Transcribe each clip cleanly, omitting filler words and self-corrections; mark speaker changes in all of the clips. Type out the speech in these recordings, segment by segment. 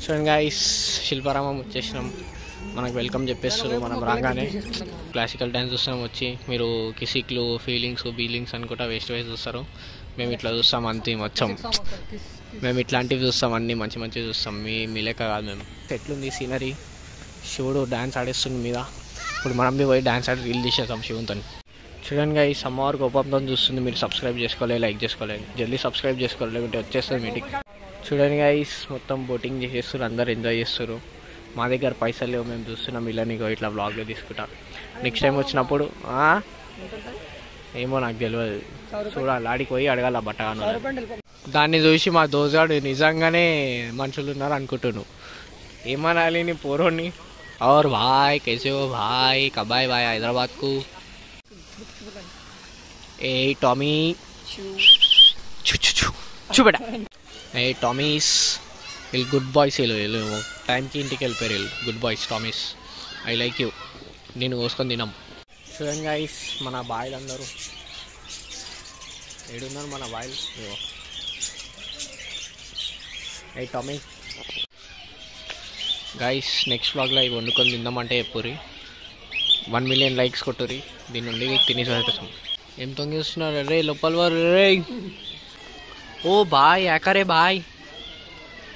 Speaker 1: చూడండి గైస్, శిల్పారామం వచ్చేసినాం. మనకు వెల్కమ్ చెప్పేస్తారు. మనం రాగానే క్లాసికల్ డ్యాన్స్ చూస్తాం. వచ్చి మీరు కిసిక్లు ఫీలింగ్స్ అనుకుంటా వేస్ట్ చూస్తారు. మేము ఇట్లా చూస్తాం అంతే మొత్తం. మేము ఇట్లాంటివి చూస్తాం, అన్నీ మంచి మంచిగా చూస్తాం. మీ లెక్క కాదు. మేము ఎట్లుంది సీనరీ, శివుడు డ్యాన్స్ ఆడేస్తుంది మీద. ఇప్పుడు మనం పోయి డ్యాన్స్ ఆడి రీల్ తీసేస్తాం శివునితో. చూడండి గైస్, అమ్మవారు కోపంతో చూస్తుంది. మీరు సబ్స్క్రైబ్ చేసుకోలేదు, లైక్ చేసుకోలేదు. జల్దీ సబ్స్క్రైబ్ చేసుకోవాలి, లేకుంటే వచ్చేస్తుంది మీటింగ్. చూడండి గైస్, మొత్తం బోటింగ్ చేసేస్తారు, అందరు ఎంజాయ్ చేస్తారు. మా దగ్గర పైసలు లేవు, మేము చూస్తున్నాం. ఇలానిగో ఇట్లా బ్లాగ్లో తీసుకుంటాం. నెక్స్ట్ టైం వచ్చినప్పుడు ఏమో నాకు తెలియదు, చూడాలి. ఆడికి పోయి అడగాల బట్టగాను. దాన్ని చూసి మా దోజాడు నిజంగానే మనుషులు ఉన్నారు అనుకుంటున్నాను. ఏమనాలి నీ పోరోని? और भाई कैसे हो भाई, कब आए भाई हैदराबाद को? ए टॉमी చూ బేటా. ఏ టామీస్, వీళ్ళు గుడ్ బాయ్స్. వీళ్ళు టైంకి ఇంటికి వెళ్ళిపోయారు. వీళ్ళు గుడ్ బాయ్స్ టామీస్. I like you. నేను కోసుకొని తినాం. చూడండి గైస్, మన బాయ్లు అందరూ ఏడున్నారు. మన బాయ్లు ఏ టామీ. గైస్, నెక్స్ట్ వ్లాగ్లో ఇవి వండుకొని తిందామంటే చెప్పుర్రి. 1 million లైక్స్ కొట్టుర్రి. దీని నుండి తినేసి వచ్చేస్తాం. ఏం తొంగిస్తున్నారు రే లోపల వారు రే. ఓ బాయ్ యాకరే బాయ్.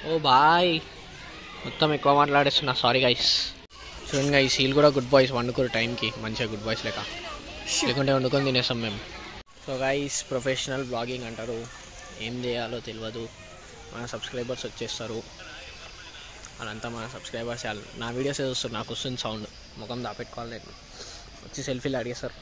Speaker 1: ఓ బాయ్, మొత్తం ఎక్కువ మాట్లాడేస్తున్నా, సారీ గైస్. చూడండి గైస్, వీళ్ళు కూడా గుడ్ బాయ్స్. వండుకోరు టైంకి మంచిగా, గుడ్ బాయ్స్ లెక్క. లేకుంటే వండుకొని తినేస్తాం మేము. సో గైస్, ప్రొఫెషనల్ బ్లాగింగ్ అంటారు. ఏం చేయాలో తెలియదు. మన సబ్స్క్రైబర్స్ వచ్చేస్తారు. అదంతా మన సబ్స్క్రైబర్స్. నా వీడియోస్ చూస్తారు, నాకు వస్తుంది సౌండ్. ముఖం దాపెట్టుకోవాలి, వచ్చి సెల్ఫీలు అడిగేస్తారు.